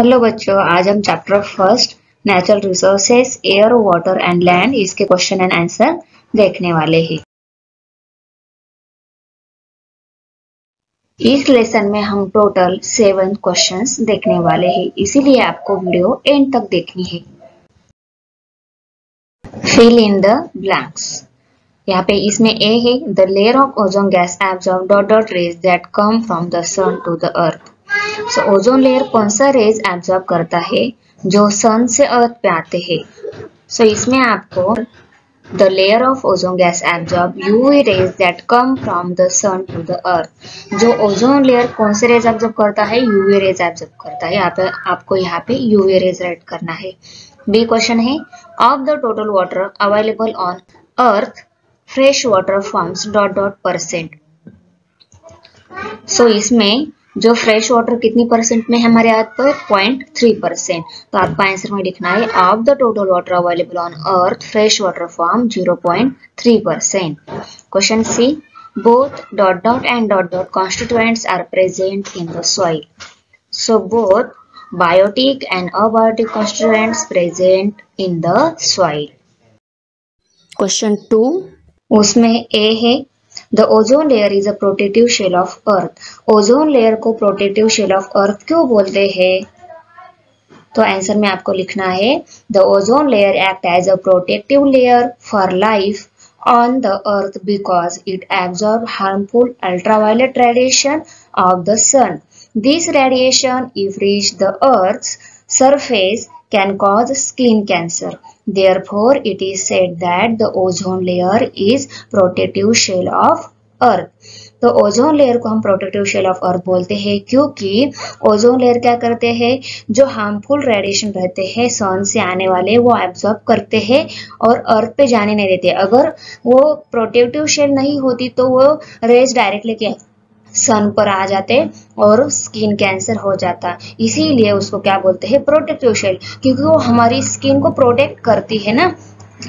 Hello बच्चों, आज हम chapter first natural resources air water and land इसके क्वेश्चन एंड आंसर देखने वाले हैं। इस लेसन में हम टोटल 7 क्वेश्चंस देखने वाले हैं, इसीलिए आपको वीडियो एंड तक देखनी है। Fill in the blanks. यहाँ पे इसमें ए है, the layer of ozone gas absorb dot dot rays that come from the sun to the earth. So ozone layer कौन सा रेज एब्जॉर्ब करता है जो सन से अर्थ पे आते हैं। सो इसमें आपको the layer of ozone gas absorb UV rays that come from the sun to the earth. जो ओजोन लेयर कौन से रेज एब्जॉर्ब करता है, यूवी रेज एब्जॉर्ब करता है। आपको यहाँ पे यूवी रेज राइट करना है। बी क्वेश्चन है, of the total water available on earth fresh water forms dot dot percent. So इसमें जो फ्रेश वाटर कितनी परसेंट में हमारे हाथ पर 0.3%। तो आपका आंसर में लिखना है of the total water available on earth fresh water form 0.3%। Question C, both dot dot and dot dot constituents are present in the soil. So both biotic and abiotic constituents present in the soil. Question 2, उसमें A है, the ozone layer is a protective shell of earth. Ozone layer को protective shell of earth क्यों बोलते हैं? तो answer में आपको लिखना है, the ozone layer act as a protective layer for life on the earth because it absorb harmful ultraviolet radiation of the sun. This radiation if reach the earth's surface can cause skin cancer. Therefore, it is said that the ozone layer is protective shell of earth. तो ozone layer को हम protective shell of अर्थ बोलते हैं क्योंकि ozone layer क्या करते हैं, जो हार्मफुल रेडिएशन रहते हैं सन से आने वाले वो एब्जॉर्ब करते हैं और अर्थ पे जाने नहीं देते। अगर वो प्रोटेक्टिव शेल नहीं होती तो वो रेज डायरेक्टली क्या सन पर आ जाते और स्किन कैंसर हो जाता। इसीलिए उसको क्या बोलते हैं, प्रोटेक्टिव शेल, क्योंकि वो हमारी स्किन को प्रोटेक्ट करती है ना,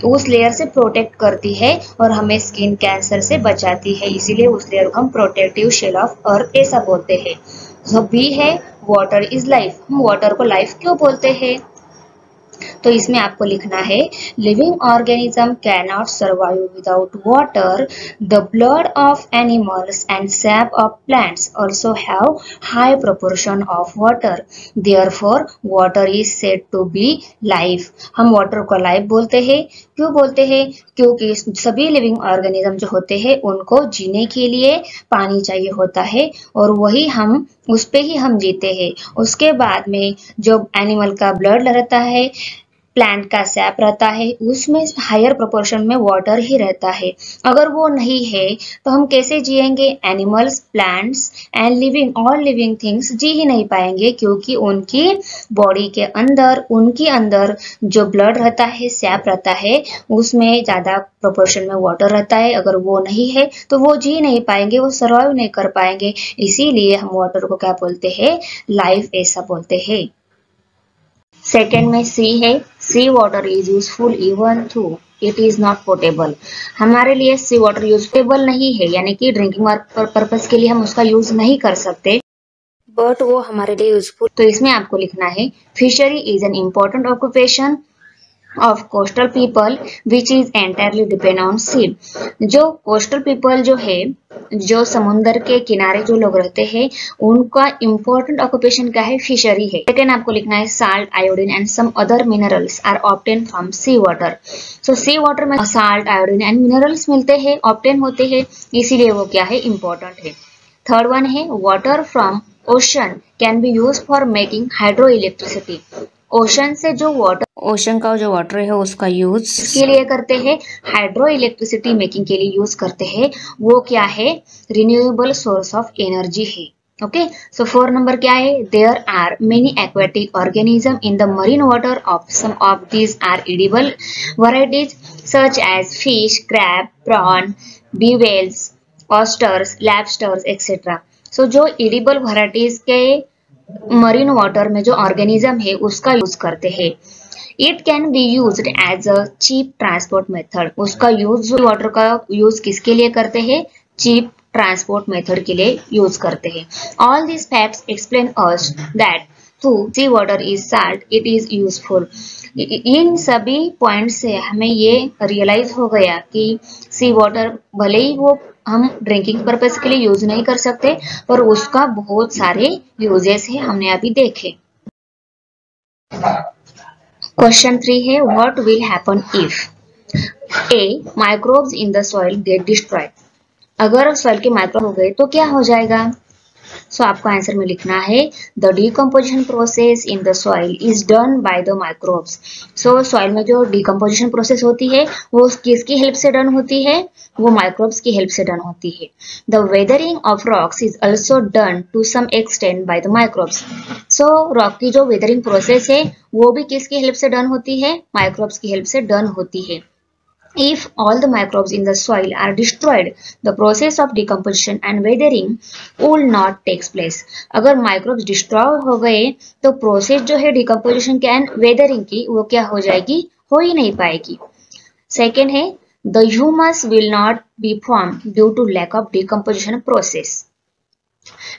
उस लेयर से प्रोटेक्ट करती है और हमें स्किन कैंसर से बचाती है। इसीलिए उस लेयर को हम प्रोटेक्टिव शेल ऑफ अर्थ ऐसा बोलते हैं। तो बी है, वाटर इज लाइफ। हम वाटर को लाइफ क्यों बोलते हैं? तो इसमें आपको लिखना है, living organism can not survive without water. The blood of animals and sap of plants also have high proportion of water. Therefore water is said to be life. हम वाटर को लाइफ बोलते हैं। क्यों बोलते हैं? क्योंकि सभी लिविंग ऑर्गेनिज्म जो होते हैं उनको जीने के लिए पानी चाहिए होता है और वही हम उस पे ही हम जीते हैं। उसके बाद में जो एनिमल का ब्लड रहता है, प्लांट का सैप रहता है, उसमें हायर प्रोपोर्शन में वाटर ही रहता है। अगर वो नहीं है तो हम कैसे जिएंगे? Animals, plants and living all living things जी ही नहीं पाएंगे क्योंकि उनकी बॉडी के अंदर, उनके अंदर जो ब्लड रहता है, सैप रहता है, उसमें ज्यादा प्रोपोर्शन में वाटर रहता है। अगर वो नहीं है तो वो जी नहीं पाएंगे, वो सर्वाइव नहीं कर पाएंगे। इसीलिए हम वाटर को क्या बोलते हैं, लाइफ ऐसा बोलते हैं। सेकेंड में सी है, सी water is useful even though it is not portable. हमारे लिए सी वाटर यूजफुल नहीं है, यानी कि ड्रिंकिंग पर्पस के लिए हम उसका यूज नहीं कर सकते, बट वो हमारे लिए यूजफुल। तो इसमें आपको लिखना है, fishery is an important occupation of coastal people which is entirely depend on sea. जो कोस्टल पीपल जो है, जो समुद्र के किनारे जो लोग रहते हैं, उनका इम्पोर्टेंट ऑक्यूपेशन क्या है, फिशरी है। सेकेंड आपको लिखना है, salt, iodine and some other minerals are obtain from sea water. So sea water में साल्ट, आयोडीन एंड मिनरल्स मिलते हैं, ऑब्टेन होते हैं, इसीलिए वो क्या है, इम्पोर्टेंट है। थर्ड वन है, water from ocean can be use for making hydro electricity. Ocean से जो वाटर, ओशन का जो वाटर है उसका यूज के लिए करते हैं, हाइड्रो इलेक्ट्रिसिटी मेकिंग के लिए यूज करते हैं। वो क्या है, रिन्यूएबल सोर्स ऑफ एनर्जी है। ओके, सो 4 नंबर क्या है, there are many aquatic organism in the marine water of some of these are edible varieties such as fish, crab, prawn, bivalves, oysters, lobsters etcetera. So जो edible varieties के marine water में जो organism है उसका use करते हैं। It can be used as a cheap transport method. उसका use, water का यूज किसके लिए करते हैं, चीप ट्रांसपोर्ट मेथड के लिए यूज करते हैं। All this facts explain us that to sea water is salt, it is useful. इन सभी पॉइंट से हमें ये रियलाइज हो गया कि सी वाटर भले ही वो हम ड्रिंकिंग पर्पस के लिए यूज नहीं कर सकते, पर उसका बहुत सारे यूजेस है, हमने अभी देखे। क्वेश्चन 3 है, what will happen if A microbes in the soil get destroyed. अगर सॉइल के माइक्रोब हो गए तो क्या हो जाएगा? सो आपको आंसर में लिखना है the decomposition process in the soil is done by the microbes. So soil में जो डिकम्पोजिशन प्रोसेस होती है वो किसकी हेल्प से डन होती है? वो माइक्रोब्स की हेल्प से डन होती है। The weathering of rocks is also done to some extent by the microbes. So rock की जो वेदरिंग प्रोसेस है वो भी किसकी हेल्प से डन होती है? माइक्रोब्स की हेल्प से डन होती है। If all the microbes in the soil are destroyed, the process of decomposition and weathering will not take place. अगर microbes destroy हो गए तो प्रोसेस जो है डिकम्पोजिशन की एंड वेदरिंग की वो क्या हो जाएगी? हो ही नहीं पाएगी। सेकेंड है the humus will not be formed due to lack of decomposition process.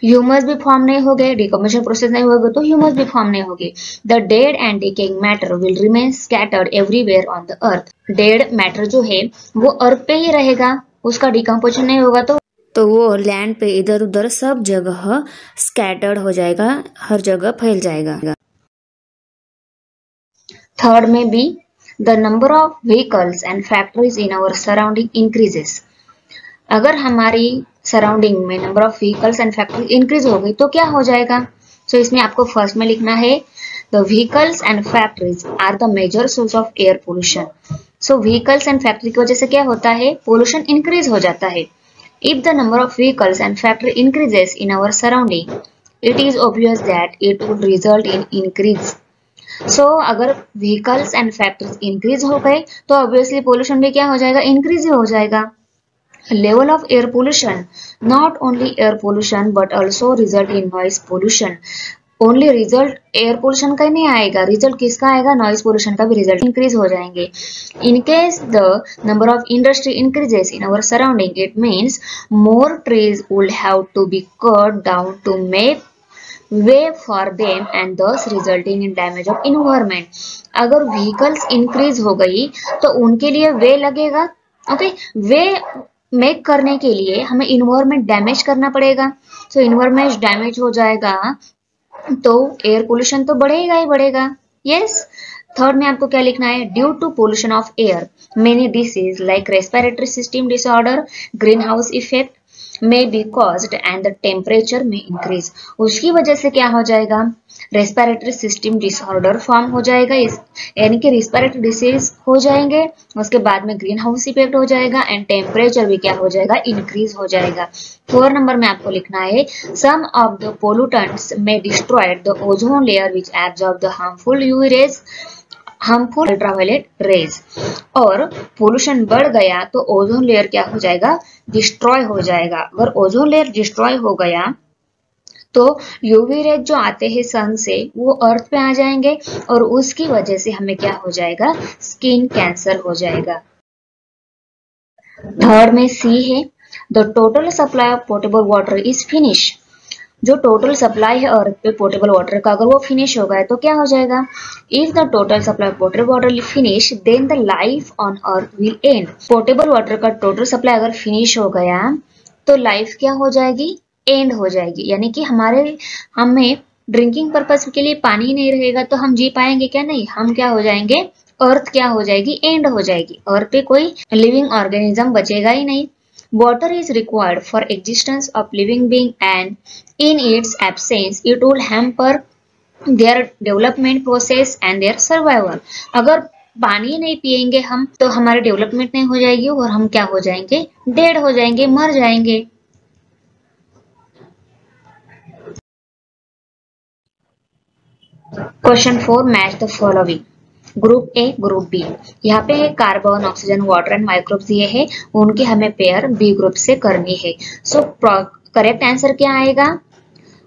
Humus भी फॉर्म नहीं हो गए, डिकम्पोजिशन प्रोसेस नहीं होगा तो ह्यूमस भी फॉर्म नहीं होगी। The dead and decaying matter will remain scattered everywhere on the earth. Dead matter जो है वो अर्थ पे ही रहेगा, उसका डिकम्पोजिशन नहीं होगा तो वो लैंड पे इधर उधर सब जगह स्कैटर्ड हो जाएगा, हर जगह फैल जाएगा। थर्ड में भी the number of vehicles and factories in our surrounding increases. अगर हमारी सराउंडिंग में number of vehicles and factory increase हो गई तो क्या हो जाएगा? सो इसमें आपको फर्स्ट में लिखना है the vehicles and factories are the major source of air pollution. So vehicles and factory की वजह से क्या होता है? पोल्यूशन इंक्रीज हो जाता है। If the number of vehicles and factory increases in our surrounding, it is obvious that it would result in increase. So अगर व्हीकल्स एंड फैक्ट्रीज इंक्रीज हो गए तो ऑब्वियसली पोल्यूशन भी क्या हो जाएगा? इंक्रीज ही हो जाएगा। Level of air pollution, not only air pollution but also result in noise pollution. Only result air pollution का नहीं आएगा, result किसका आएगा? noise pollution का भी result increase हो जाएंगे। In case the number of industry increases in our surrounding, it means more trees will have to be cut down to make way for them and thus resulting in damage of environment. अगर vehicles increase हो गई तो उनके लिए way लगेगा, okay? way make करने के लिए हमें इन्वायरमेंट डैमेज करना पड़ेगा। सो इन्वायरमेंट डैमेज हो जाएगा तो एयर पोल्यूशन तो बढ़ेगा ही बढ़ेगा। यस। थर्ड में आपको क्या लिखना है? Due to pollution of air many disease like respiratory system disorder, greenhouse effect may be caused and the temperature में इंक्रीज। उसकी वजह से क्या हो जाएगा? रेस्पिरेटरी सिस्टम डिसऑर्डर फॉर्म हो जाएगा, यानी कि रेस्पिरेटरी डिसीज हो जाएंगे। उसके बाद में ग्रीन हाउस इफेक्ट हो जाएगा एंड टेम्परेचर भी क्या हो जाएगा? इंक्रीज हो जाएगा। 4 नंबर में आपको लिखना है some of the pollutants may destroyed the ozone layer which absorb the harmful UV rays, harmful ultraviolet rays. और पोल्यूशन बढ़ गया तो ओजोन लेयर क्या हो जाएगा? डिस्ट्रॉय हो जाएगा। अगर ओजोन लेयर डिस्ट्रॉय हो गया तो यूवी रेज जो आते हैं सन से वो अर्थ पे आ जाएंगे और उसकी वजह से हमें क्या हो जाएगा? स्किन कैंसर हो जाएगा। थर्ड में सी है the total supply of portable water is finish. जो टोटल सप्लाई है अर्थ पे पोर्टेबल वाटर का, अगर वो फिनिश हो गया तो क्या हो जाएगा? If the total supply of portable water finish then the life on earth will end. Portable water का टोटल सप्लाई अगर फिनिश हो गया तो लाइफ क्या हो जाएगी? एंड हो जाएगी। यानी कि हमें ड्रिंकिंग पर्पस के लिए पानी नहीं रहेगा तो हम जी पाएंगे क्या? नहीं, हम क्या हो जाएंगे? अर्थ क्या हो जाएगी? एंड हो जाएगी। अर्थ पे कोई लिविंग ऑर्गेनिज्म बचेगा ही नहीं। Water is required for existence of living being and in its absence it will hamper their development process and their survival. अगर पानी नहीं पिएंगे हम तो हमारी डेवलपमेंट नहीं हो जाएगी और हम क्या हो जाएंगे? डेड हो जाएंगे, मर जाएंगे। Question 4 match the following, group A group B. यहाँ पे carbon, oxygen, water and microbes दिए हैं, उनकी हमें पेयर बी ग्रुप से करनी है। सो करेक्ट आंसर क्या आएगा?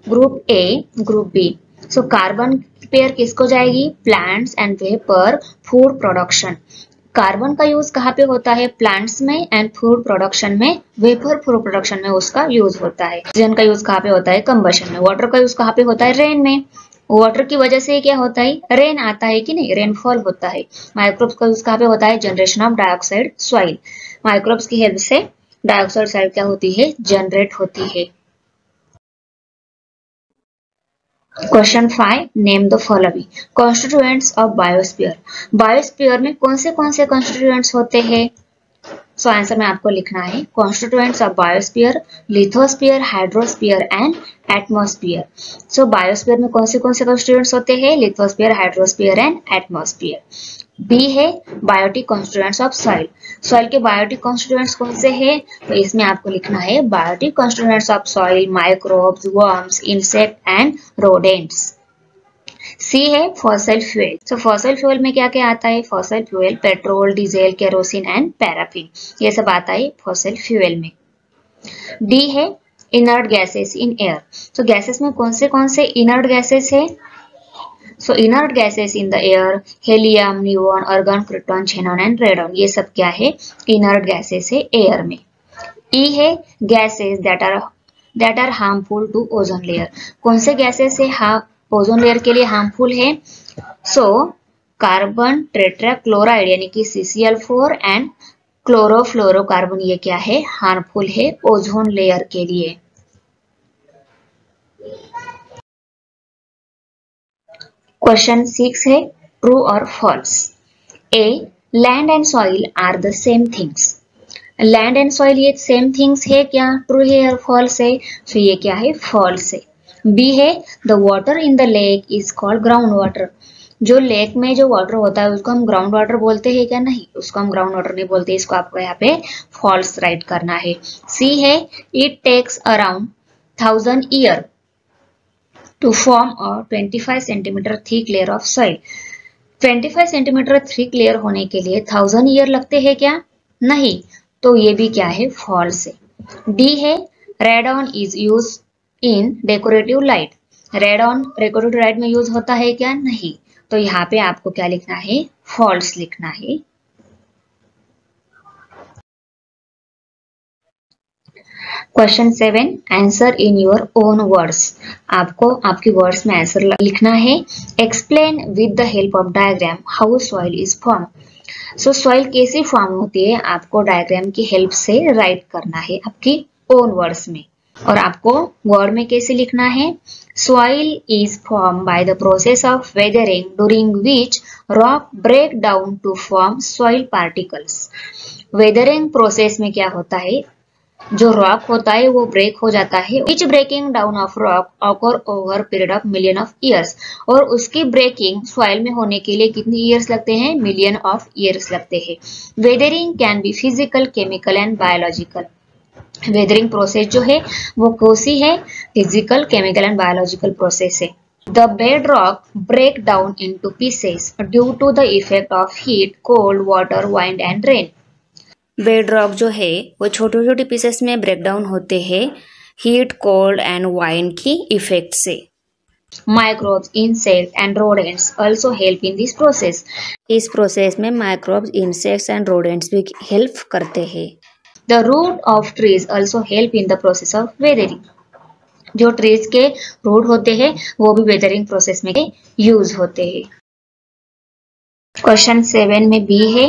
Group A group B. So carbon pair किसको जाएगी? Plants and vapour food production. Carbon का यूज कहाँ पे होता है? प्लांट्स में एंड फूड प्रोडक्शन में, वेपर फूड प्रोडक्शन में उसका यूज होता है। ऑक्सीजन का यूज कहाँ पे होता है? कंबशन में। वाटर का यूज कहाँ पे होता है? रेन में। वाटर की वजह से क्या होता है, रेन आता है कि नहीं, रेनफॉल होता है। माइक्रोब्स का यूज कहाँ पे होता है, generation of dioxide soil. Microbes की हेल्प से डाइऑक्साइड सॉइल क्या होती है, जनरेट होती है। Question 5, name the following constituents of biosphere. Biosphere में कौन से कॉन्स्टिट्यूएंट्स होते हैं? सो आंसर में आपको लिखना है constituents of biosphere, lithosphere, hydrosphere and atmosphere. So biosphere में कौन से कॉन्स्टिट्यूएंट्स होते हैं, lithosphere, hydrosphere and atmosphere. B है biotic constituents of soil. Soil के बायोटिक कॉन्स्टिट्यूएंट्स कौन से हैं, तो इसमें आपको लिखना है biotic constituents of soil, microbes, worms, insect and rodents. C है fossil fuel. So fossil fuel में क्या क्या आता है, fossil fuel petrol, diesel, kerosene and paraffin, ये सब आता है फॉसिल फ्यूल में। डी है इनर्ट गैसेस इन एयर। तो गैसेस में कौन से इनर्ट गैसेस है, so inert gases in the air, helium, neon, argon, krypton, xenon and radon, ये सब क्या है, इनर्ट गैसेस है एयर में। ई है gases that are harmful to ozone layer. कौन से गैसेस है ओजोन लेयर के लिए हार्मफुल है, सो कार्बन टेट्राक्लोराइड यानी कि CCl4 एंड क्लोरोफ्लोरोकार्बन, ये क्या है, हार्मफुल है ओजोन लेयर के लिए। क्वेश्चन 6 है ट्रू और false. A, land and soil are the same things. Land and soil ये सेम थिंग्स है क्या, ट्रू है और फॉल्स है, तो ये क्या है, फॉल्स है। बी है the water in the lake is called ground water. जो लेक में जो वाटर होता है उसको हम ग्राउंड वाटर बोलते हैं क्या, नहीं, उसको हम ग्राउंड वाटर नहीं बोलते, इसको आपको यहाँ पे फॉल्स राइट करना है। सी है it takes around 1000 year to form a 25 centimetre thick layer of soil. 25 centimetre thick layer होने के लिए 1000 ईयर लगते हैं क्या, नहीं, तो ये भी क्या है, फॉल्स है। डी है radon is use in decorative light. Radon decorative light में यूज होता है क्या, नहीं, तो यहाँ पे आपको क्या लिखना है, फॉल्स लिखना है। Question 7, answer in your own words. आपको आपकी वर्ड्स में आंसर लिखना है। Explain with the help of diagram how soil is form. So soil कैसे फॉर्म होती है, आपको डायग्राम की हेल्प से राइट करना है आपकी ओन वर्ड्स में। और आपको वर्ड में कैसे लिखना है, soil is form by the process of weathering during which rock break down to form soil particles. Weathering process में क्या होता है, जो रॉक होता है वो ब्रेक हो जाता है। Which breaking down of rock occur over period of million of years. और उसकी ब्रेकिंग सॉइल में होने के लिए कितने ईयर्स लगते हैं, मिलियन ऑफ ईयर्स लगते हैं। Weathering can be physical, chemical and biological. Weathering process जो है वो कौन सी है, physical, chemical and biological process है। The bed rock break down into pieces due to the effect of heat, cold, water, wind and rain. Bed rock जो है वो छोटे छोटे पीसेस में ब्रेक डाउन होते हैं हीट, कोल्ड एंड वाइंड की इफेक्ट से। Microbes, insect and rodents also help in this process. इस प्रोसेस में माइक्रोब्स, इंसेक्ट्स एंड रोडेंट्स भी हेल्प करते हैं। The root of trees also help in the process of weathering. जो trees के root होते हैं वो भी वेदरिंग प्रोसेस में यूज होते हैं। क्वेश्चन 7 में बी है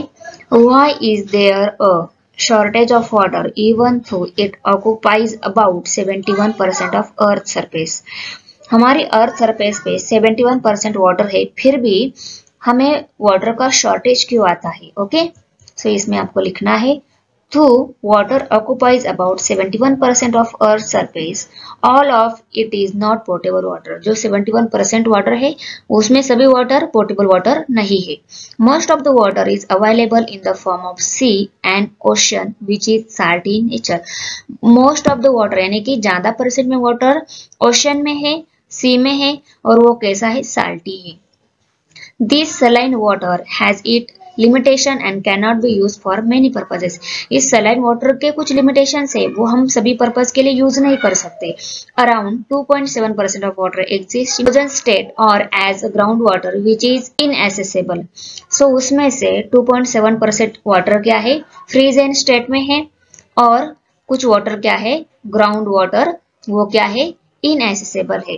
why is there a shortage of water even though it occupies about 71% of earth surface. हमारी अर्थ सरफेस पे 71% वाटर है, फिर भी हमें वाटर का शॉर्टेज क्यों आता है। ओके, सो इसमें आपको लिखना है Though water occupies about 71% of Earth's surface, all of it is not potable water. जो 71% वाटर है उसमें सभी वाटर पोर्टेबल वाटर नहीं है। Most of the water is available in the form of sea and ocean, which is salty in nature. Most of the water यानी कि ज्यादा percent में वाटर ओशन में है, सी में है, और वो कैसा है, साल्टी है। This saline water has its limitation and cannot be used for many purposes. इस saline water के कुछ limitations है, वो हम सभी पर्पज के लिए यूज नहीं कर सकते। Around 2.7% of water exists in frozen state or as groundwater which is inaccessible. So उसमें से 2.7% वाटर क्या है, फ्रीजन स्टेट में है, और कुछ वाटर क्या है, ग्राउंड वाटर, वो क्या है, इनएसेसेबल है।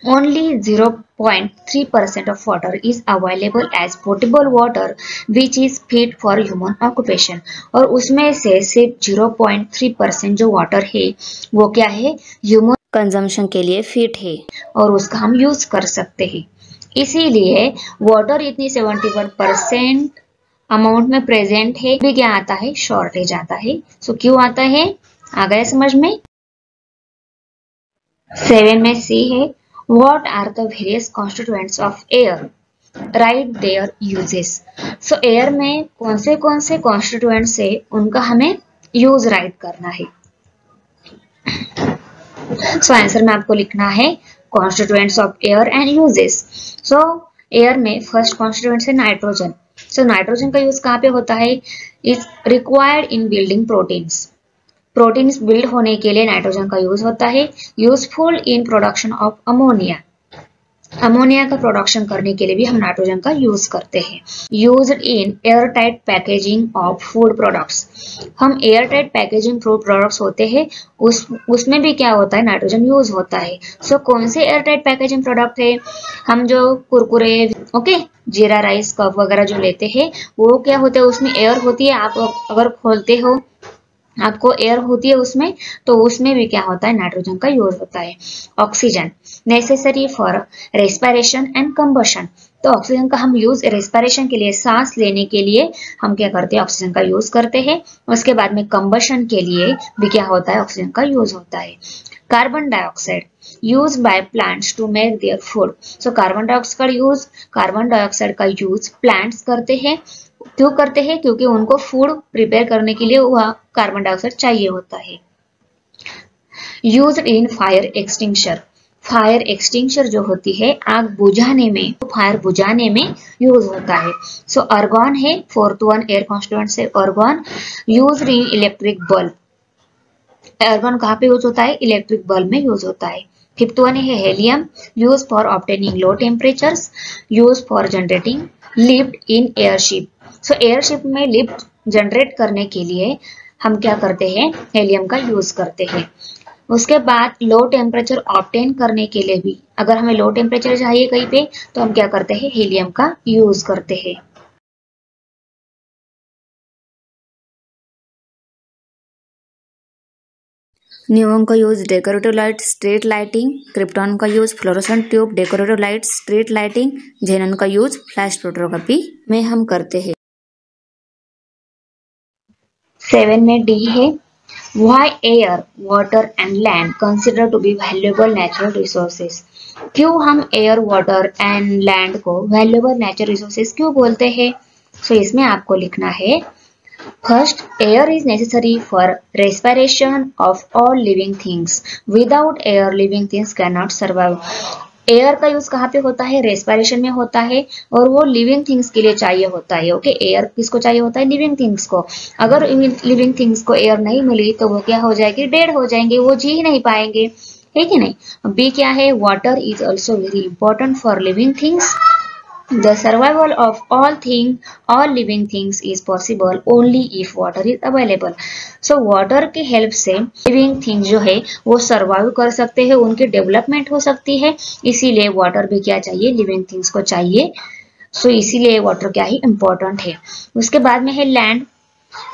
Only 0.3% of water is available as potable water which is fit for human occupation। और उसमें से सिर्फ 0.3% जो वाटर है वो क्या है, ह्यूमन कंजम्पशन के लिए फिट है और उसका हम यूज कर सकते हैं। इसीलिए वाटर इतनी 71% अमाउंट में प्रेजेंट है भी क्या आता है, शॉर्टेज आता है। सो क्यों आता है, आ गया समझ में। 7 में सी है, what are the various constituents of air, write their uses। So air में कौन से कॉन्स्टिट्यूएंट्स है उनका हमें यूज राइट करना है। सो आंसर में आपको लिखना है constituents of air and uses. So air में फर्स्ट कॉन्स्टिट्यूएंट्स है नाइट्रोजन। सो नाइट्रोजन का यूज कहाँ पे होता है, is required in building proteins. Proteins build होने के लिए नाइट्रोजन का यूज होता है। Useful in production of ammonia, ammonia का प्रोडक्शन करने के लिए भी हम नाइट्रोजन का यूज करते हैं। Used in air tight packaging of food products, हम air tight packaging food products होते हैं उसमें भी क्या होता है, नाइट्रोजन यूज होता है। सो कौन से एयर टाइट पैकेजिंग प्रोडक्ट है, हम जो कुरकुरे, ओके, जीरा राइस कप वगैरह जो लेते हैं वो क्या होते हैं, उसमें एयर होती है। आप अगर खोलते हो आपको एयर होती है उसमें, तो उसमें भी क्या होता है, नाइट्रोजन का यूज होता है। Oxygen necessary for respiration and combustion, तो ऑक्सीजन का हम यूज रेस्पिरेशन के लिए, सांस लेने के लिए हम क्या करते हैं, ऑक्सीजन का यूज करते हैं। उसके बाद में कंबशन के लिए भी क्या होता है, ऑक्सीजन का यूज होता है। Carbon dioxide use by plants to make their food, so carbon dioxide का यूज प्लांट्स करते हैं। क्यों करते हैं, क्योंकि उनको फूड प्रिपेयर करने के लिए वह कार्बन डाइऑक्साइड चाहिए होता है। यूज्ड इन फायर एक्सटिंक्शर, फायर एक्सटिंक्शर जो होती है आग बुझाने में, फायर बुझाने में यूज होता है। सो आर्गन है, फोर्थ वन एयर कॉन्स्टिट्यूएंट से argon. Used in electric bulb, argon कहाँ पे यूज होता है, इलेक्ट्रिक बल्ब में यूज होता है। फिफ्थ वन है helium, use for obtaining low temperatures, use for generating lift in airship. So airship में लिफ्ट जनरेट करने के लिए हम क्या करते हैं, हेलियम का यूज करते हैं। उसके बाद लो टेम्परेचर ऑब्टेन करने के लिए भी, अगर हमें लो टेम्परेचर चाहिए कहीं पे, तो हम क्या करते हैं, हीलियम का यूज करते हैं। नियोन का use decorative light street lighting, krypton का use fluorescent tube decorative light street lighting, xenon का यूज फ्लैश फोटोग्राफी में हम करते हैं। 7 में डी है, why air, water and land considered to be valuable natural resources। क्यों हम एयर, वाटर एंड लैंड को वैल्यूएबल नेचुरल रिसोर्सेज क्यों बोलते हैं। सो इसमें आपको लिखना है, first, air is necessary for respiration of all living things, without air living things can not survive. Air का यूज कहाँ पे होता है, रेस्पिरेशन में होता है, और वो लिविंग थिंग्स के लिए चाहिए होता है। ओके, एयर किसको चाहिए होता है, लिविंग थिंग्स को। अगर लिविंग थिंग्स को एयर नहीं मिली तो वो क्या हो जाएगी, डेड हो जाएंगे, वो जी ही नहीं पाएंगे, है कि नहीं। बी क्या है, water is also very important for living things. The survival of all living things is possible only if water is available। So water की हेल्प से living things जो है वो सर्वाइव कर सकते हैं, उनकी डेवलपमेंट हो सकती है। इसीलिए वाटर भी क्या चाहिए, लिविंग थिंग्स को चाहिए। सो इसीलिए वाटर क्या ही इंपॉर्टेंट है। उसके बाद में है land,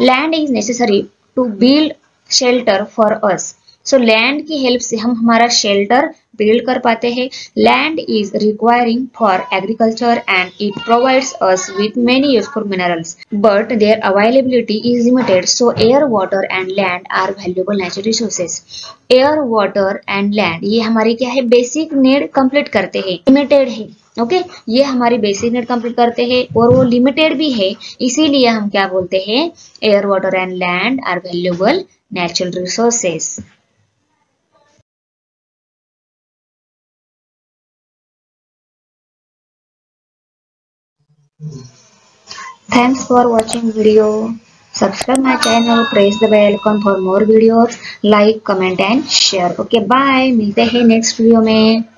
land is necessary to build shelter for us. So land की हेल्प से हम हमारा शेल्टर बिल्ड कर पाते हैं। Land is requiring for agriculture and it provides us with many useful minerals but their availability is limited. So air, water and land are valuable natural resources. Air, water and land ये हमारी क्या है, basic need complete करते हैं, limited है। Okay, ये हमारी basic need complete करते हैं और वो लिमिटेड भी है, इसीलिए हम क्या बोलते हैं, air, water and land are valuable natural resources. Thanks for watching video. Subscribe my channel, press the bell icon for more videos. Like, comment and share. Okay, bye. मिलते हैं नेक्स्ट वीडियो में।